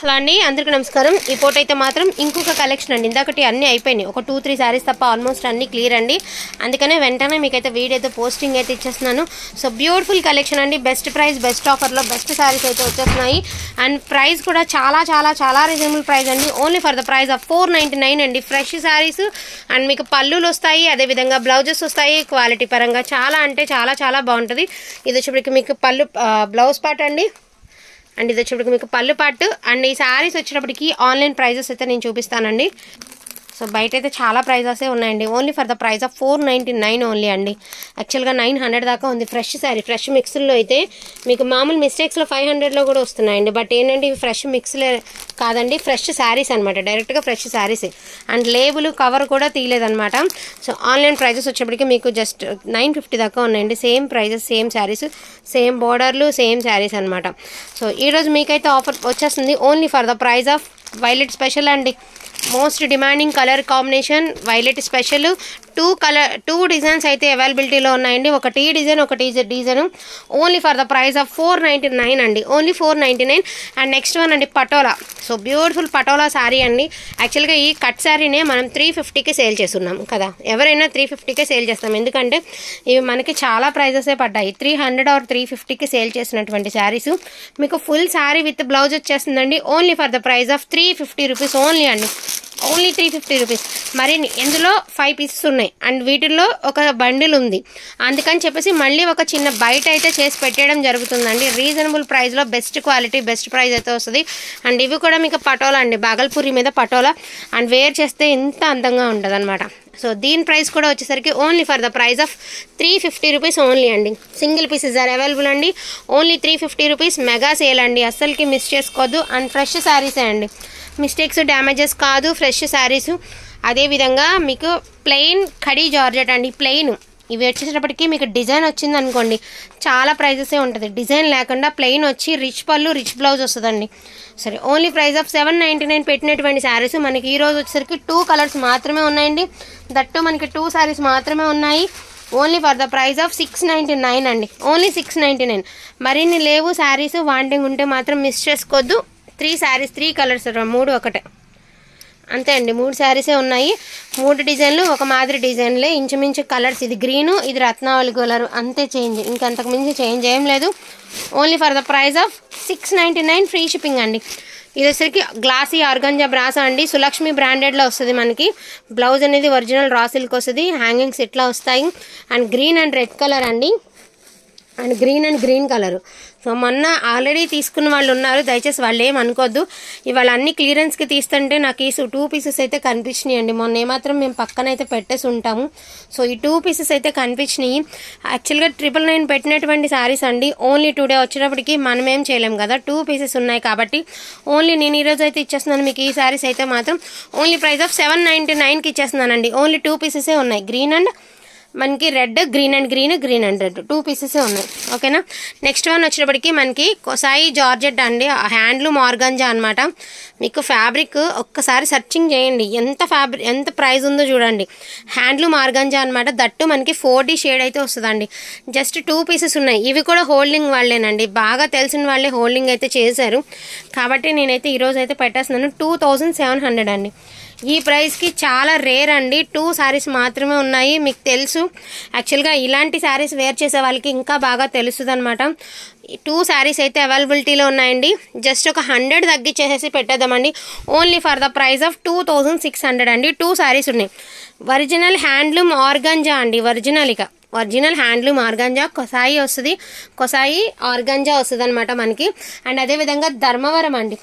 Hello అండి, అందరికీ నమస్కారం. ఈ ఫోటో అయితే మాత్రం ఇంకొక కలెక్షన్ అండి. ఇందాకటి అన్నీ అయిపోయినాయి, ఒక 2-3 శారీస్ తప్ప ఆల్మోస్ట్ అన్నీ క్లియర్ అండి. అందుకనే వెంటనే మీకైతే వీడియో అయితే పోస్టింగ్ అయితే ఇచ్చేస్తున్నాను. సో బ్యూటిఫుల్ కలెక్షన్ అండి, బెస్ట్ ప్రైస్ బెస్ట్ ఆఫర్లో బెస్ట్ శారీస్ అయితే వచ్చేస్తున్నాయి. అండ్ ప్రైస్ కూడా చాలా చాలా చాలా రీజనబుల్ ప్రైస్ అండి. Only for the price of 499 అండి. ఫ్రెష్ శారీస్ అండ్ మీకు పళ్ళులు వస్తాయి, అదేవిధంగా బ్లౌజెస్ వస్తాయి. క్వాలిటీ పరంగా చాలా అంటే చాలా చాలా బాగుంటుంది. ఇది వచ్చేప్పటికి మీకు పళ్ళు బ్లౌజ్ పార్ట్ అండి. అండ్ ఇది వచ్చేప్పటికి మీకు పళ్ళు పాటు. అండ్ ఈ శారీస్ వచ్చేటప్పటికి ఆన్లైన్ ప్రైజెస్ అయితే నేను చూపిస్తానండి. సో బయట అయితే చాలా ప్రైజెసే ఉన్నాయండి. Only for the price of 499 only అండి. యాక్చువల్గా 900 దాకా ఉంది. ఫ్రెష్ శారీ, ఫ్రెష్ మిక్స్లో అయితే మీకు మామూలు మిస్టేక్స్లో 500లో కూడా వస్తున్నాయండి. బట్ ఏంటంటే ఇవి ఫ్రెష్ మిక్స్లే కాదండి, ఫ్రెష్ శారీస్ అనమాట, డైరెక్ట్గా fresh saris. And label cover కూడా తీయలేదనమాట. సో ఆన్లైన్ ప్రైజెస్ వచ్చేప్పటికి మీకు జస్ట్ 950 దాకా ఉన్నాయండి. Same prices, same saris, same బోర్డర్లు, సేమ్ శారీస్ అనమాట. సో ఈరోజు మీకైతే ఆఫర్ వచ్చేస్తుంది only for the price of violet special అండి. Most demanding colour combination violet special. 2 designs అయితే అవైలబిలిటీలో ఉన్నాయండి. ఒక టీ డిజైన్, ఒక design. Only for the price of 499 అండి. ఓన్లీ 499. అండ్ నెక్స్ట్ వన్ అండి పటోలా. సో బ్యూటిఫుల్ పటోలా శారీ అండి. యాక్చువల్గా ఈ కట్ శారీనే మనం 350కి సేల్ చేస్తున్నాం కదా. ఎవరైనా 350కే సేల్ చేస్తాం, ఎందుకంటే ఇవి మనకి చాలా ప్రైజెసే పడ్డాయి. 300 ఆర్ 350కి సేల్ చేసినటువంటి శారీస్ మీకు ఫుల్ శారీ విత్ బ్లౌజ్ వచ్చేస్తుందండి. Only for the price of 350 rupees only అండి. Only 350 rupees. మరి ఇందులో 5 పీసెస్ ఉన్నాయి అండ్ వీటిల్లో ఒక బండిల్ ఉంది. అందుకని చెప్పేసి మళ్ళీ ఒక చిన్న బయట అయితే చేసి పెట్టడం జరుగుతుందండి. రీజనబుల్ ప్రైస్లో బెస్ట్ క్వాలిటీ బెస్ట్ ప్రైస్ అయితే వస్తుంది. అండ్ ఇవి కూడా మీకు పటోలా అండి, బాగల్పూరి మీద పటోలా. అండ్ వేర్ చేస్తే ఇంత అందంగా ఉంటుంది అనమాట. సో దీని ప్రైస్ కూడా వచ్చేసరికి only for the price of 350 rupees only అండి. సింగిల్ పీసెస్ ఆర్ అవైలబుల్ అండి. Only 350 rupees. మెగా సేల్ అండి, అస్సలకి మిస్ చేసుకోవద్దు. అండ్ ఫ్రెష్ శారీసే అండి, మిస్టేక్స్ డ్యామేజెస్ కాదు, ఫ్రెష్ శారీస్. అదేవిధంగా మీకు ప్లెయిన్ కడీ జార్జెట్ అండి, ప్లెయిన్. ఇవి వచ్చేటప్పటికి మీకు డిజైన్ వచ్చింది అనుకోండి చాలా ప్రైజెసే ఉంటుంది. డిజైన్ లేకుండా ప్లెయిన్ వచ్చి రిచ్ పళ్ళు రిచ్ బ్లౌజ్ వస్తుందండి. సరే, ఓన్లీ ప్రైస్ ఆఫ్ 799 పెట్టినటువంటి శారీస్ మనకి ఈరోజు వచ్చేసరికి 2 కలర్స్ మాత్రమే ఉన్నాయండి. దట్టు మనకి 2 శారీస్ మాత్రమే ఉన్నాయి. Only for the price of 699 అండి. ఓన్లీ 699. మరిన్ని లేవు శారీస్, వాంటింగ్ ఉంటే మాత్రం మిస్ చేసుకోవద్దు. 3 శారీస్, 3 కలర్స్, 3 ఒకటే అంతే అండి. 3 శారీసే ఉన్నాయి. 3 డిజైన్లు ఒక మాదిరి డిజైన్లే, ఇంచుమించు కలర్స్. ఇది గ్రీను, ఇది రత్నావళి కలర్, అంతే చేంజ్, ఇంకంతకు మించి చేంజ్ ఏం లేదు. Only for the price of 699 free shipping అండి. ఇది వచ్చరికి గ్లాసీ ఆర్గంజా బ్రాసా అండి. సులక్ష్మి బ్రాండెడ్లో వస్తుంది మనకి. బ్లౌజ్ అనేది ఒరిజినల్ రా సిల్క్ వస్తుంది. హ్యాంగింగ్స్ ఇట్లా వస్తాయి. And green and red colour అండి. And green and green colour. So మొన్న ఆల్రెడీ తీసుకున్న వాళ్ళు ఉన్నారు, దయచేసి వాళ్ళు ఏం అనుకోద్దు. ఇవాళ అన్ని క్లియరెన్స్కి తీస్తుంటే నాకు ఈ 2 పీసెస్ అయితే కనిపించినాయి అండి. మొన్న ఏమాత్రం మేము పక్కన అయితే పెట్టేసి ఉంటాము. సో ఈ 2 పీసెస్ అయితే కనిపించినాయి. యాక్చువల్గా 999 పెట్టినటువంటి శారీస్ అండి. ఓన్లీ టుడే వచ్చేటప్పటికి మనం ఏం చేయలేము కదా, 2 పీసెస్ ఉన్నాయి కాబట్టి ఓన్లీ నేను ఈరోజు అయితే ఇచ్చేస్తున్నాను మీకు. ఈ శారీస్ అయితే మాత్రం ఓన్లీ ప్రైస్ ఆఫ్ 799కి ఇచ్చేస్తున్నానండి. ఓన్లీ 2 పీసెసే ఉన్నాయి. గ్రీన్ అండ్ మనకి red, green and green, green and red 2 పీసెసే ఉన్నాయి. ఓకేనా. నెక్స్ట్ వన్ వచ్చేటప్పటికి మనకి కొసాయి జార్జెట్ అండి, హ్యాండ్లూమ్ ఆర్గంజా అనమాట. మీకు ఫ్యాబ్రిక్ ఒక్కసారి సర్చింగ్ చేయండి, ఎంత ప్రైస్ ఉందో చూడండి. హ్యాండ్లూమ్ ఆర్గంజా అనమాట. దట్టు మనకి 4D షేడ్ అయితే వస్తుందండి. జస్ట్ 2 పీసెస్ ఉన్నాయి. ఇవి కూడా హోల్డింగ్ వాళ్ళేనండి, బాగా తెలిసిన వాళ్ళే హోల్డింగ్ అయితే చేశారు కాబట్టి నేనైతే ఈరోజు అయితే పెట్టేస్తున్నాను. 2700 అండి. ఈ ప్రైస్కి చాలా రేర్ అండి. 2 శారీస్ మాత్రమే ఉన్నాయి. మీకు తెలుసు, యాక్చువల్గా ఇలాంటి శారీస్ వేర్ చేసే వాళ్ళకి ఇంకా బాగా తెలుస్తుంది అనమాట. 2 శారీస్ అయితే అవైలబిలిటీలో ఉన్నాయండి. జస్ట్ ఒక 100 తగ్గించేసి పెట్టేద్దామండి. Only for the price of 2600 అండి. 2 శారీస్ ఉన్నాయి. ఒరిజినల్ హ్యాండ్లూమ్ ఆర్గంజా అండి, ఒరిజినల్ హ్యాండ్లూమ్ ఆర్గంజా. కొసాయి వస్తుంది, కొసాయి ఆర్గంజా వస్తుంది అనమాట మనకి. అండ్ అదేవిధంగా ధర్మవరం అండి.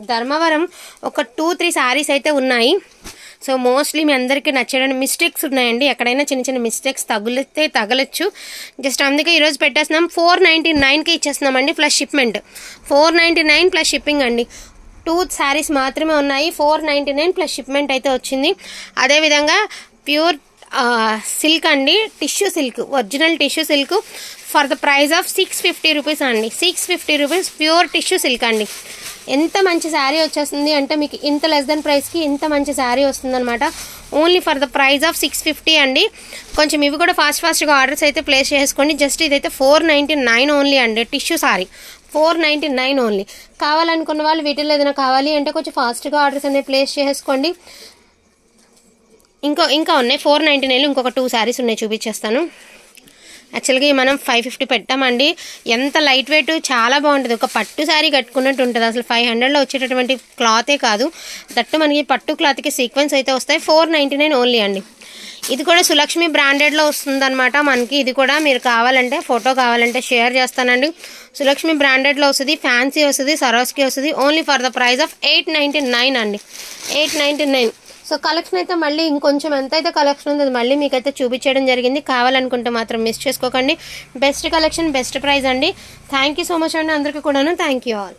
ధర్మవరం ఒక 2-3 శారీస్ అయితే ఉన్నాయి. సో మోస్ట్లీ మీ అందరికీ నచ్చడానికి మిస్టేక్స్ ఉన్నాయండి. ఎక్కడైనా చిన్న చిన్న మిస్టేక్స్ తగలచ్చు. జస్ట్ అందుకే ఈరోజు పెట్టేస్తున్నాం. 499కి ఇచ్చేస్తున్నామండి ప్లస్ షిప్మెంట్. 499 ప్లస్ షిప్పింగ్ అండి. 2 శారీస్ మాత్రమే ఉన్నాయి. 499 ప్లస్ షిప్మెంట్ అయితే వచ్చింది. అదేవిధంగా ప్యూర్ సిల్క్ అండి, tissue silk, original tissue silk for the price of 650 rupees అండి. 650 రూపీస్ ప్యూర్ టిష్యూ సిల్క్ అండి. ఎంత మంచి శారీ వచ్చేస్తుంది అంటే మీకు ఇంత లెస్ దెన్ ప్రైస్కి ఇంత మంచి శారీ వస్తుందన్నమాట. Only for the price of 650 అండి. కొంచెం ఇవి కూడా ఫాస్ట్గా ఆర్డర్స్ అయితే ప్లేస్ చేసుకోండి. జస్ట్ ఇదైతే 499 ఓన్లీ అండి. Tissue sorry 499 only. కావాలనుకున్న వాళ్ళు వీటిలో ఏదైనా కావాలి అంటే కొంచెం ఫాస్ట్గా ఆర్డర్స్ అనేవి ప్లేస్ చేసుకోండి. ఇంకా ఉన్నాయి 499 ఇంకొక 2 శారీస్ ఉన్నాయి, చూపించేస్తాను. యాక్చువల్గా మనం 550 పెట్టామండి. ఎంత లైట్ వెయిట్, చాలా బాగుంటుంది. ఒక పట్టు శారీ కట్టుకున్నట్టు ఉంటుంది. అసలు 500లో వచ్చేటటువంటి క్లాతే కాదు, దట్టు మనకి పట్టు క్లాత్కి సీక్వెన్స్ అయితే వస్తాయి. 499 ఓన్లీ అండి. ఇది కూడా సులక్ష్మి బ్రాండెడ్లో వస్తుందన్నమాట మనకి. ఇది కూడా మీరు కావాలంటే ఫోటో కావాలంటే షేర్ చేస్తానండి. సులక్ష్మి బ్రాండెడ్లో వస్తుంది, ఫ్యాన్సీ వస్తుంది, సరోస్కి వస్తుంది. Only for the price of 899 అండి, 899. సో కలెక్షన్ అయితే మళ్ళీ ఇంకొంచెం ఎంత అయితే కలెక్షన్ ఉందో మళ్ళీ మీకైతే చూపించడం జరిగింది. కావాలనుకుంటే మాత్రం మిస్ చేసుకోకండి. బెస్ట్ కలెక్షన్, బెస్ట్ ప్రైస్ అండి. థ్యాంక్ యూ సో మచ్ అండి అందరికీ కూడాను. Thank you all.